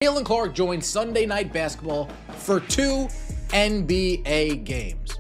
Caitlin Clark joined Sunday Night Basketball for 2 NBA games.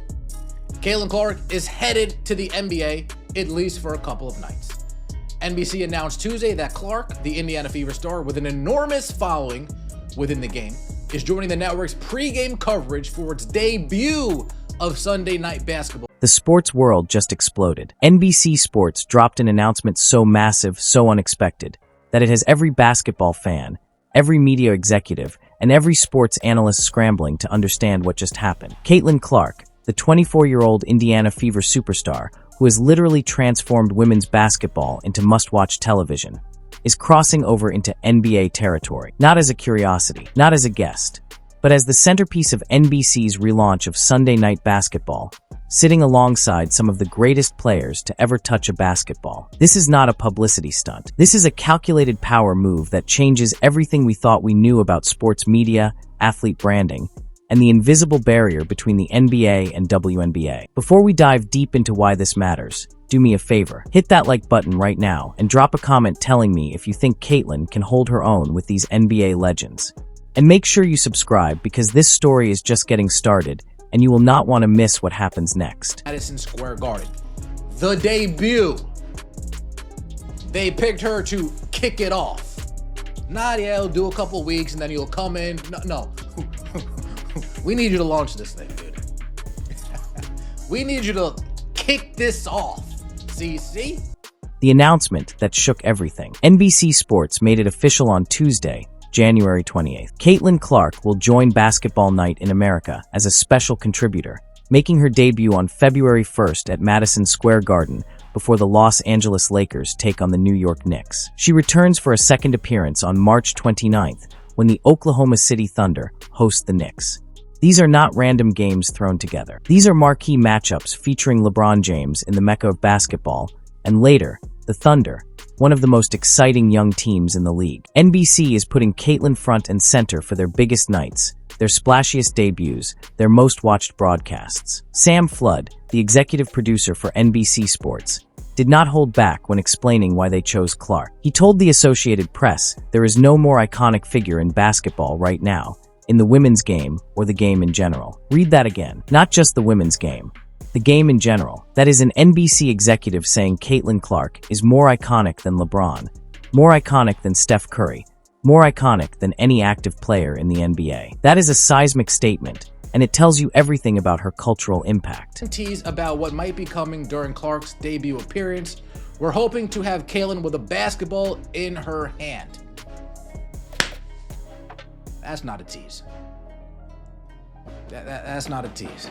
Caitlin Clark is headed to the NBA, at least for a couple of nights. NBC announced Tuesday that Clark, the Indiana Fever star with an enormous following within the game, is joining the network's pregame coverage for its debut of Sunday Night Basketball. The sports world just exploded. NBC Sports dropped an announcement so massive, so unexpected, that it has every basketball fan, every media executive, and every sports analyst scrambling to understand what just happened. Caitlin Clark, the 24-year-old Indiana Fever superstar who has literally transformed women's basketball into must-watch television, is crossing over into NBA territory. Not as a curiosity, not as a guest, but as the centerpiece of NBC's relaunch of Sunday Night Basketball, sitting alongside some of the greatest players to ever touch a basketball. This is not a publicity stunt. This is a calculated power move that changes everything we thought we knew about sports media, athlete branding, and the invisible barrier between the NBA and WNBA. Before we dive deep into why this matters, do me a favor. Hit that like button right now and drop a comment telling me if you think Caitlin can hold her own with these NBA legends. And make sure you subscribe because this story is just getting started and you will not want to miss what happens next. Madison Square Garden. The debut. They picked her to kick it off. Not, yeah, it'll do a couple weeks and then you'll come in. No. We need you to launch this thing, dude. We need you to kick this off. See? The announcement that shook everything. NBC Sports made it official on Tuesday, January 28th. Caitlin Clark will join Basketball Night in America as a special contributor, making her debut on February 1st at Madison Square Garden before the Los Angeles Lakers take on the New York Knicks. She returns for a second appearance on March 29th when the Oklahoma City Thunder host the Knicks. These are not random games thrown together. These are marquee matchups featuring LeBron James in the Mecca of basketball, and later, the Thunder, one of the most exciting young teams in the league. NBC is putting Caitlin front and center for their biggest nights, their splashiest debuts, their most watched broadcasts. Sam Flood, the executive producer for NBC Sports, did not hold back when explaining why they chose Clark. He told the Associated Press, "There is no more iconic figure in basketball right now, in the women's game or the game in general." Read that again. Not just the women's game. The game in general. That is an NBC executive saying Caitlin Clark is more iconic than LeBron, more iconic than Steph Curry, more iconic than any active player in the NBA. That is a seismic statement, and it tells you everything about her cultural impact. Tease about what might be coming during Clark's debut appearance. We're hoping to have Caitlin with a basketball in her hand. That's not a tease. That's not a tease.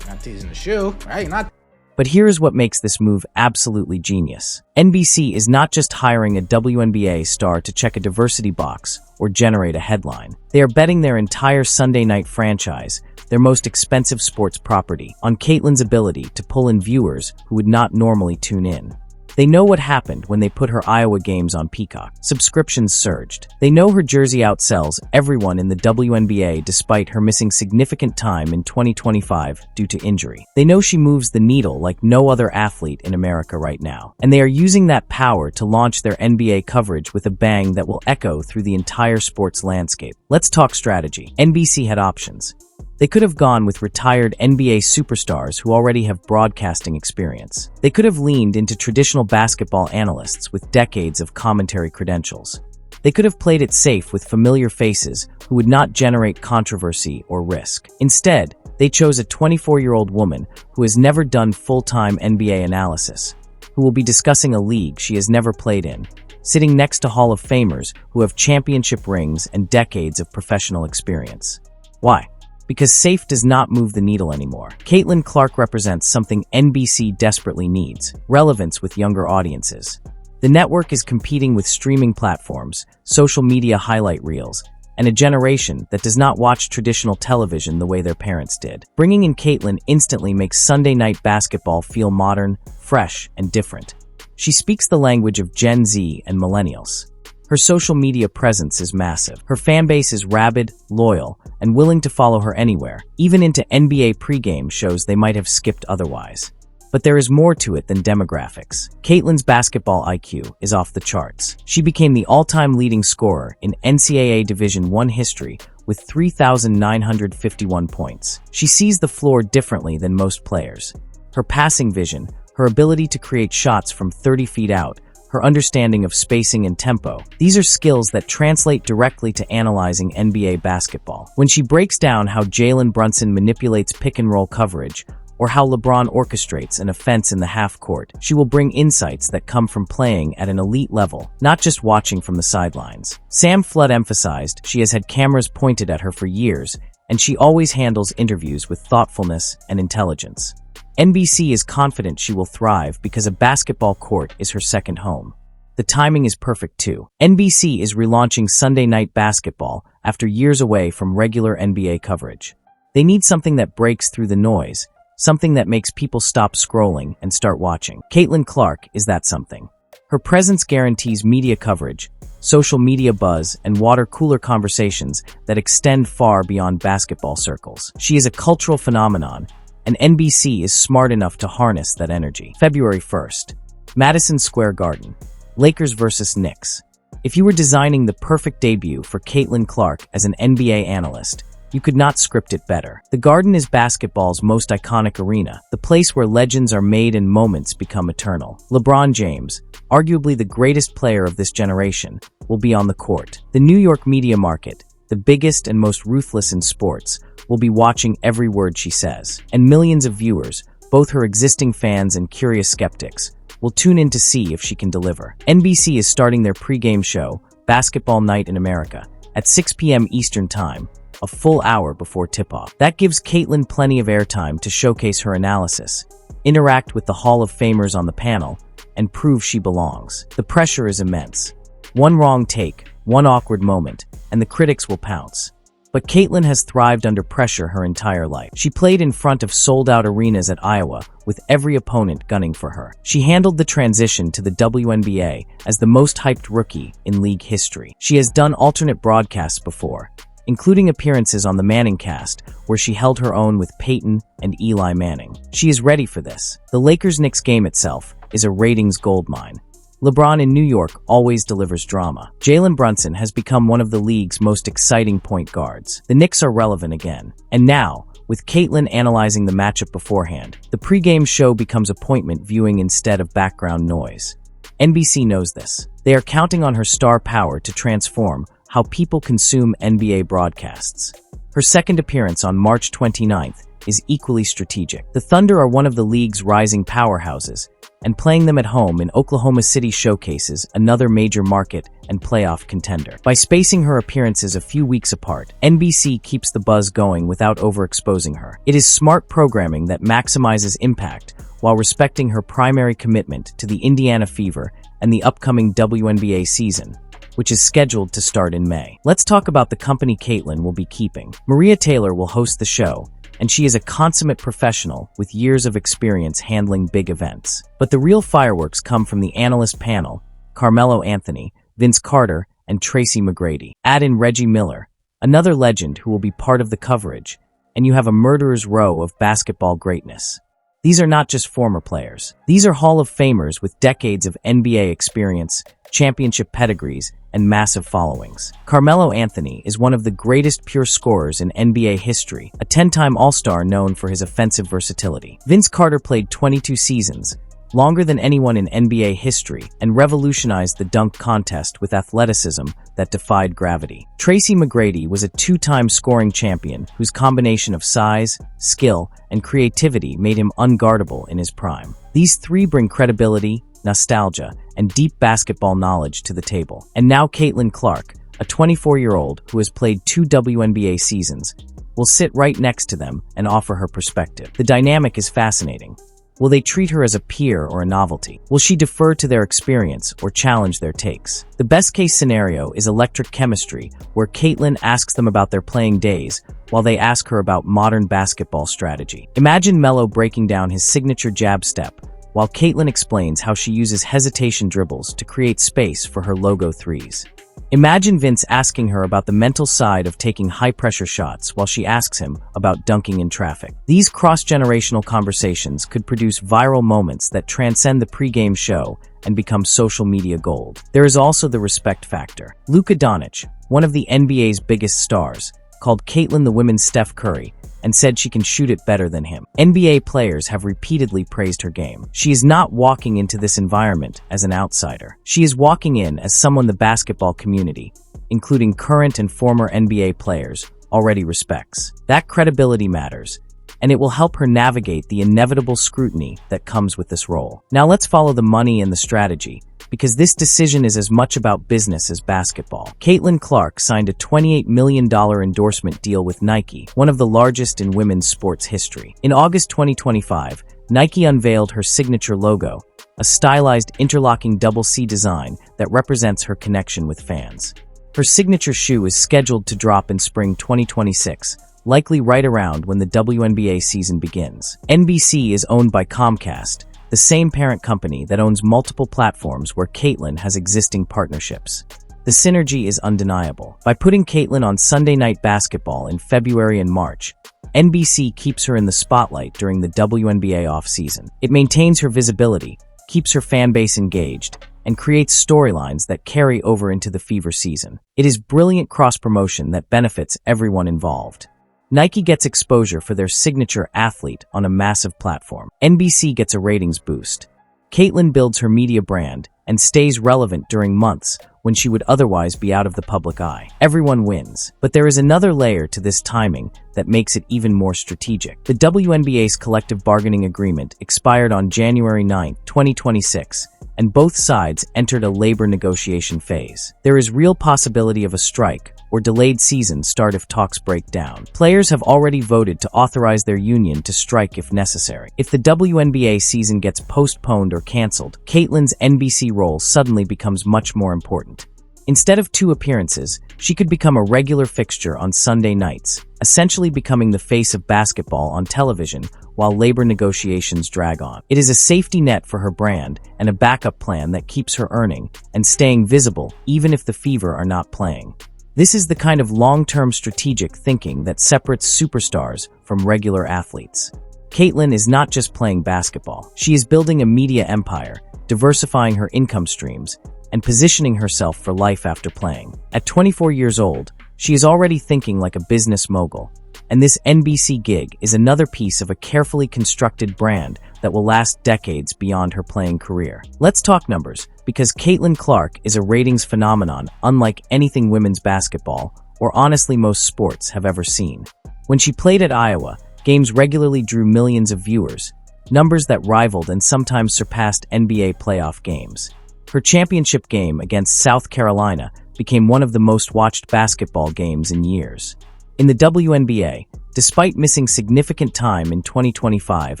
Not teasing the shoe, right? But here is what makes this move absolutely genius. NBC is not just hiring a WNBA star to check a diversity box or generate a headline. They are betting their entire Sunday night franchise, their most expensive sports property, on Caitlin's ability to pull in viewers who would not normally tune in. They know what happened when they put her Iowa games on Peacock. Subscriptions surged. They know her jersey outsells everyone in the WNBA despite her missing significant time in 2025 due to injury. They know she moves the needle like no other athlete in America right now. And they are using that power to launch their NBA coverage with a bang that will echo through the entire sports landscape. Let's talk strategy. NBC had options. They could have gone with retired NBA superstars who already have broadcasting experience. They could have leaned into traditional basketball analysts with decades of commentary credentials. They could have played it safe with familiar faces who would not generate controversy or risk. Instead, they chose a 24-year-old woman who has never done full-time NBA analysis, who will be discussing a league she has never played in, sitting next to Hall of Famers who have championship rings and decades of professional experience. Why? Because safe does not move the needle anymore. Caitlin Clark represents something NBC desperately needs: relevance with younger audiences. The network is competing with streaming platforms, social media highlight reels, and a generation that does not watch traditional television the way their parents did. Bringing in Caitlin instantly makes Sunday Night Basketball feel modern, fresh, and different. She speaks the language of Gen Z and millennials. Her social media presence is massive. Her fanbase is rabid, loyal, and willing to follow her anywhere, even into NBA pregame shows they might have skipped otherwise. But there is more to it than demographics. Caitlyn's basketball IQ is off the charts. She became the all-time leading scorer in NCAA Division I history with 3,951 points. She sees the floor differently than most players. Her passing vision, her ability to create shots from 30 feet out, her understanding of spacing and tempo. These are skills that translate directly to analyzing NBA basketball. When she breaks down how Jalen Brunson manipulates pick-and-roll coverage, or how LeBron orchestrates an offense in the half court, she will bring insights that come from playing at an elite level, not just watching from the sidelines. Sam Flood emphasized she has had cameras pointed at her for years, and she always handles interviews with thoughtfulness and intelligence. NBC is confident she will thrive because a basketball court is her second home. The timing is perfect too. NBC is relaunching Sunday Night Basketball after years away from regular NBA coverage. They need something that breaks through the noise, something that makes people stop scrolling and start watching. Caitlin Clark is that something. Her presence guarantees media coverage, social media buzz, and water-cooler conversations that extend far beyond basketball circles. She is a cultural phenomenon, and NBC is smart enough to harness that energy. February 1st, Madison Square Garden, Lakers vs. Knicks. If you were designing the perfect debut for Caitlin Clark as an NBA analyst, you could not script it better. The Garden is basketball's most iconic arena, the place where legends are made and moments become eternal. LeBron James, arguably the greatest player of this generation, will be on the court. The New York media market, the biggest and most ruthless in sports, will be watching every word she says. And millions of viewers, both her existing fans and curious skeptics, will tune in to see if she can deliver. NBC is starting their pregame show, Basketball Night in America, at 6 p.m. Eastern Time, a full hour before tip-off. That gives Caitlin plenty of airtime to showcase her analysis, interact with the Hall of Famers on the panel, and prove she belongs. The pressure is immense. One wrong take, one awkward moment, and the critics will pounce. But Caitlin has thrived under pressure her entire life. She played in front of sold-out arenas at Iowa, with every opponent gunning for her. She handled the transition to the WNBA as the most hyped rookie in league history. She has done alternate broadcasts before, including appearances on the Manning cast, where she held her own with Peyton and Eli Manning. She is ready for this. The Lakers-Knicks game itself is a ratings goldmine. LeBron in New York always delivers drama. Jalen Brunson has become one of the league's most exciting point guards. The Knicks are relevant again. And now, with Caitlin analyzing the matchup beforehand, the pregame show becomes appointment viewing instead of background noise. NBC knows this. They are counting on her star power to transform how people consume NBA broadcasts. Her second appearance on March 29th is equally strategic. The Thunder are one of the league's rising powerhouses, and playing them at home in Oklahoma City showcases another major market and playoff contender. By spacing her appearances a few weeks apart, NBC keeps the buzz going without overexposing her. It is smart programming that maximizes impact while respecting her primary commitment to the Indiana Fever and the upcoming WNBA season, which is scheduled to start in May. Let's talk about the company Caitlin will be keeping. Maria Taylor will host the show, and she is a consummate professional with years of experience handling big events. But the real fireworks come from the analyst panel, Carmelo Anthony, Vince Carter, and Tracy McGrady. Add in Reggie Miller, another legend who will be part of the coverage, and you have a murderer's row of basketball greatness. These are not just former players. These are Hall of Famers with decades of NBA experience, championship pedigrees, and massive followings. Carmelo Anthony is one of the greatest pure scorers in NBA history, a 10-time All-Star known for his offensive versatility. Vince Carter played 22 seasons, longer than anyone in NBA history, and revolutionized the dunk contest with athleticism that defied gravity. Tracy McGrady was a 2-time scoring champion whose combination of size, skill, and creativity made him unguardable in his prime. These three bring credibility, nostalgia, and deep basketball knowledge to the table. And now Caitlin Clark, a 24-year-old who has played 2 WNBA seasons, will sit right next to them and offer her perspective. The dynamic is fascinating. Will they treat her as a peer or a novelty? Will she defer to their experience or challenge their takes? The best-case scenario is electric chemistry, where Caitlin asks them about their playing days, while they ask her about modern basketball strategy. Imagine Melo breaking down his signature jab step, while Caitlin explains how she uses hesitation dribbles to create space for her logo threes. Imagine Vince asking her about the mental side of taking high-pressure shots while she asks him about dunking in traffic. These cross-generational conversations could produce viral moments that transcend the pre-game show and become social media gold. There is also the respect factor. Luka Doncic, one of the NBA's biggest stars, called Caitlyn the women's Steph Curry and said she can shoot it better than him. NBA players have repeatedly praised her game. She is not walking into this environment as an outsider. She is walking in as someone the basketball community, including current and former NBA players, already respects. That credibility matters, and it will help her navigate the inevitable scrutiny that comes with this role. Now let's follow the money and the strategy, because this decision is as much about business as basketball. Caitlin Clark signed a $28 million endorsement deal with Nike, one of the largest in women's sports history. In August 2025, Nike unveiled her signature logo, a stylized interlocking double C design that represents her connection with fans. Her signature shoe is scheduled to drop in spring 2026, likely right around when the WNBA season begins. NBC is owned by Comcast, the same parent company that owns multiple platforms where Caitlyn has existing partnerships. The synergy is undeniable. By putting Caitlyn on Sunday Night Basketball in February and March, NBC keeps her in the spotlight during the WNBA offseason. It maintains her visibility, keeps her fan base engaged, and creates storylines that carry over into the fever season. It is brilliant cross-promotion that benefits everyone involved. Nike gets exposure for their signature athlete on a massive platform. NBC gets a ratings boost. Caitlyn builds her media brand and stays relevant during months when she would otherwise be out of the public eye. Everyone wins. But there is another layer to this timing that makes it even more strategic. The WNBA's collective bargaining agreement expired on January 9, 2026, and both sides entered a labor negotiation phase. There is real possibility of a strike or delayed season start if talks break down. Players have already voted to authorize their union to strike if necessary. If the WNBA season gets postponed or canceled, Caitlyn's NBC role suddenly becomes much more important. Instead of 2 appearances, she could become a regular fixture on Sunday nights, essentially becoming the face of basketball on television while labor negotiations drag on. It is a safety net for her brand and a backup plan that keeps her earning and staying visible even if the Fever are not playing. This is the kind of long-term strategic thinking that separates superstars from regular athletes. Caitlyn is not just playing basketball. She is building a media empire, diversifying her income streams, and positioning herself for life after playing. At 24 years old, she is already thinking like a business mogul, and this NBC gig is another piece of a carefully constructed brand that will last decades beyond her playing career. Let's talk numbers, because Caitlin Clark is a ratings phenomenon unlike anything women's basketball, or honestly most sports, have ever seen. When she played at Iowa, games regularly drew millions of viewers, numbers that rivaled and sometimes surpassed NBA playoff games. Her championship game against South Carolina became one of the most watched basketball games in years. In the WNBA, despite missing significant time in 2025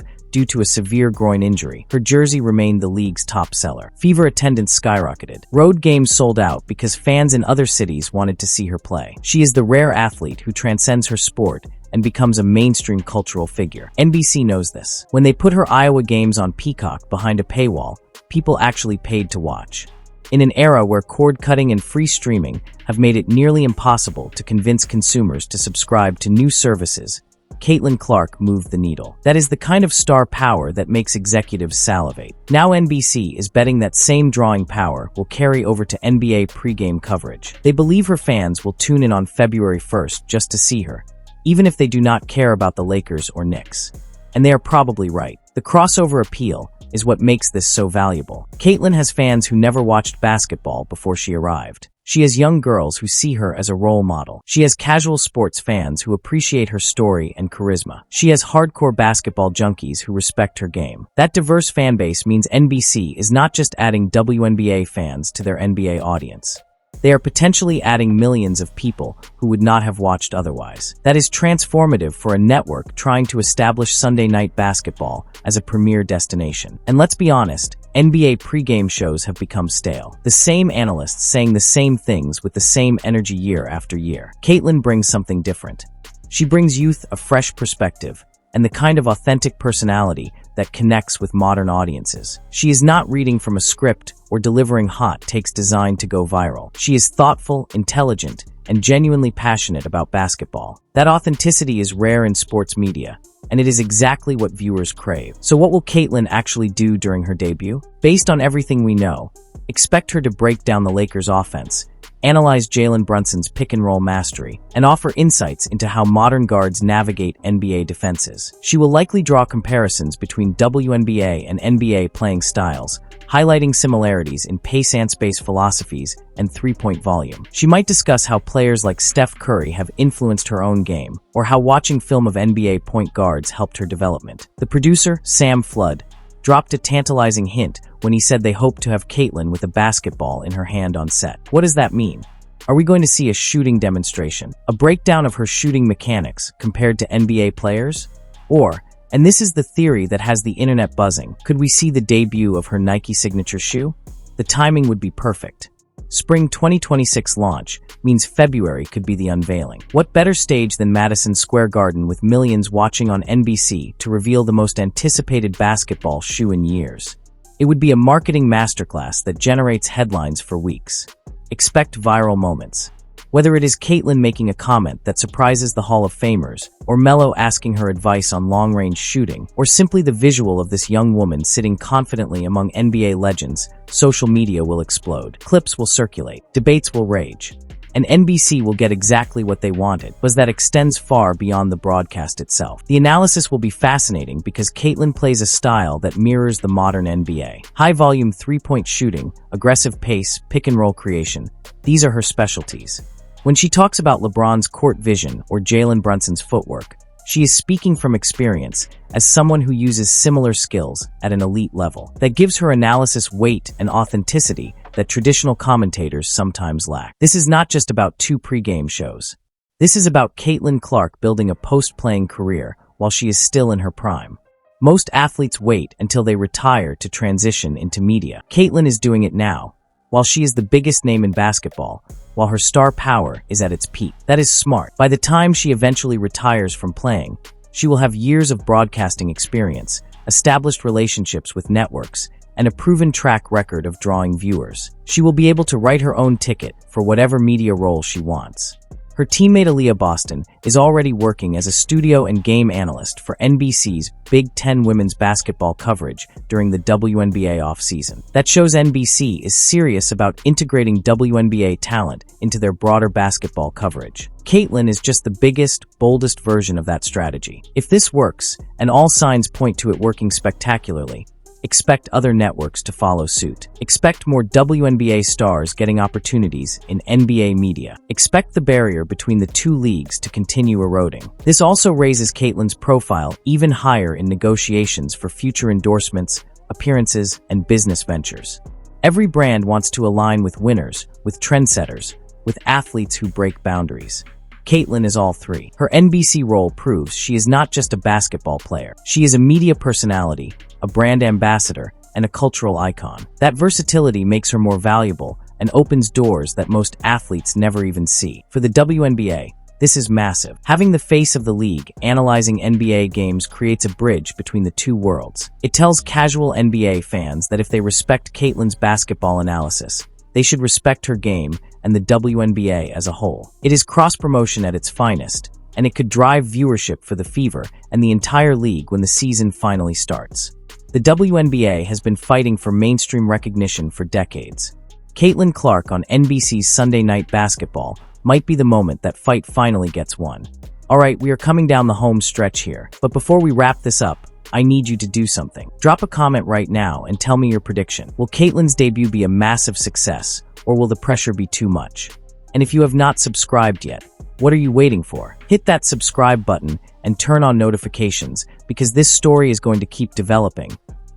due to a severe groin injury, her jersey remained the league's top seller. Fever attendance skyrocketed. Road games sold out because fans in other cities wanted to see her play. She is the rare athlete who transcends her sport and becomes a mainstream cultural figure. NBC knows this. When they put her Iowa games on Peacock behind a paywall, people actually paid to watch. In an era where cord-cutting and free streaming have made it nearly impossible to convince consumers to subscribe to new services, Caitlin Clark moved the needle. That is the kind of star power that makes executives salivate. Now NBC is betting that same drawing power will carry over to NBA pregame coverage. They believe her fans will tune in on February 1st just to see her, even if they do not care about the Lakers or Knicks. And they are probably right. The crossover appeal is what makes this so valuable. Caitlyn has fans who never watched basketball before she arrived. She has young girls who see her as a role model. She has casual sports fans who appreciate her story and charisma. She has hardcore basketball junkies who respect her game. That diverse fan base means NBC is not just adding WNBA fans to their NBA audience. They are potentially adding millions of people who would not have watched otherwise. That is transformative for a network trying to establish Sunday Night Basketball as a premier destination. And let's be honest, NBA pregame shows have become stale. The same analysts saying the same things with the same energy year after year. Caitlyn brings something different. She brings youth a fresh perspective and the kind of authentic personality that connects with modern audiences. She is not reading from a script or delivering hot takes designed to go viral. She is thoughtful, intelligent, and genuinely passionate about basketball. That authenticity is rare in sports media, and it is exactly what viewers crave. So what will Caitlin actually do during her debut? Based on everything we know, expect her to break down the Lakers' offense, analyze Jalen Brunson's pick-and-roll mastery, and offer insights into how modern guards navigate NBA defenses. She will likely draw comparisons between WNBA and NBA playing styles, highlighting similarities in pace and space philosophies and three-point volume. She might discuss how players like Steph Curry have influenced her own game, or how watching film of NBA point guards helped her development. The producer, Sam Flood, dropped a tantalizing hint when he said they hope to have Caitlin with a basketball in her hand on set. What does that mean? Are we going to see a shooting demonstration, a breakdown of her shooting mechanics compared to NBA players? Or, and this is the theory that has the internet buzzing, could we see the debut of her Nike signature shoe? The timing would be perfect. Spring 2026 launch means February could be the unveiling. What better stage than Madison Square Garden with millions watching on NBC to reveal the most anticipated basketball shoe in years? It would be a marketing masterclass that generates headlines for weeks. Expect viral moments. Whether it is Caitlin making a comment that surprises the Hall of Famers, or Melo asking her advice on long-range shooting, or simply the visual of this young woman sitting confidently among NBA legends, social media will explode. Clips will circulate. Debates will rage. And NBC will get exactly what they wanted, but that extends far beyond the broadcast itself. The analysis will be fascinating because Caitlin plays a style that mirrors the modern NBA. High-volume three-point shooting, aggressive pace, pick-and-roll creation. These are her specialties. When she talks about LeBron's court vision or Jalen Brunson's footwork, she is speaking from experience as someone who uses similar skills at an elite level. That gives her analysis weight and authenticity that traditional commentators sometimes lack. This is not just about two pregame shows. This is about Caitlin Clark building a post-playing career while she is still in her prime. Most athletes wait until they retire to transition into media. Caitlin is doing it now, while she is the biggest name in basketball, while her star power is at its peak. That is smart. By the time she eventually retires from playing, she will have years of broadcasting experience, established relationships with networks, and a proven track record of drawing viewers. She will be able to write her own ticket for whatever media role she wants. Her teammate Aaliyah Boston is already working as a studio and game analyst for NBC's Big Ten women's basketball coverage during the WNBA offseason. That shows NBC is serious about integrating WNBA talent into their broader basketball coverage. Caitlin is just the biggest, boldest version of that strategy. If this works, and all signs point to it working spectacularly, expect other networks to follow suit. Expect more WNBA stars getting opportunities in NBA media. Expect the barrier between the two leagues to continue eroding. This also raises Caitlin's profile even higher in negotiations for future endorsements, appearances, and business ventures. Every brand wants to align with winners, with trendsetters, with athletes who break boundaries. Caitlin is all three. Her NBC role proves she is not just a basketball player. She is a media personality, a brand ambassador, and a cultural icon. That versatility makes her more valuable and opens doors that most athletes never even see. For the WNBA, this is massive. Having the face of the league analyzing NBA games creates a bridge between the two worlds. It tells casual NBA fans that if they respect Caitlin's basketball analysis, they should respect her game and the WNBA as a whole. It is cross-promotion at its finest, and it could drive viewership for the Fever and the entire league when the season finally starts. The WNBA has been fighting for mainstream recognition for decades. Caitlin Clark on NBC's Sunday Night Basketball might be the moment that fight finally gets won. Alright, we are coming down the home stretch here, but before we wrap this up, I need you to do something. Drop a comment right now and tell me your prediction. Will Caitlin's debut be a massive success, or will the pressure be too much? And if you have not subscribed yet, what are you waiting for? Hit that subscribe button and turn on notifications because this story is going to keep developing,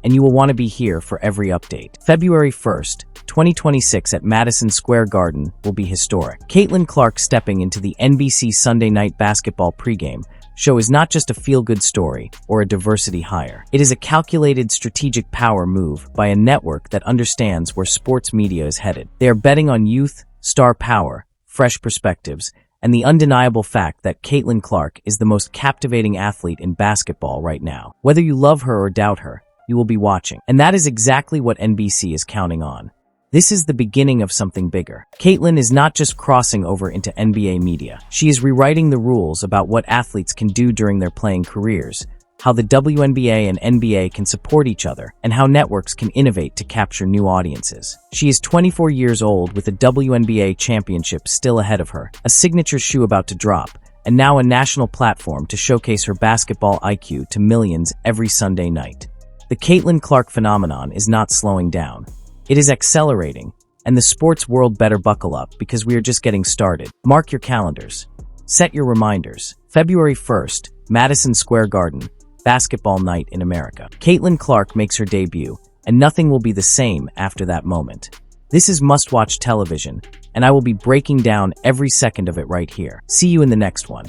and you will want to be here for every update. February 1st, 2026 at Madison Square Garden will be historic. Caitlin Clark stepping into the NBC Sunday Night Basketball pregame show is not just a feel-good story or a diversity hire. It is a calculated strategic power move by a network that understands where sports media is headed. They are betting on youth, star power, fresh perspectives, and the undeniable fact that Caitlin Clark is the most captivating athlete in basketball right now. Whether you love her or doubt her, you will be watching. And that is exactly what NBC is counting on. This is the beginning of something bigger. Caitlin is not just crossing over into NBA media. She is rewriting the rules about what athletes can do during their playing careers, how the WNBA and NBA can support each other, and how networks can innovate to capture new audiences. She is 24 years old with a WNBA championship still ahead of her, a signature shoe about to drop, and now a national platform to showcase her basketball IQ to millions every Sunday night. The Caitlin Clark phenomenon is not slowing down. It is accelerating, and the sports world better buckle up because we are just getting started. Mark your calendars. Set your reminders. February 1st, Madison Square Garden, basketball night in America. Caitlin Clark makes her debut, and nothing will be the same after that moment. This is must-watch television, and I will be breaking down every second of it right here. See you in the next one.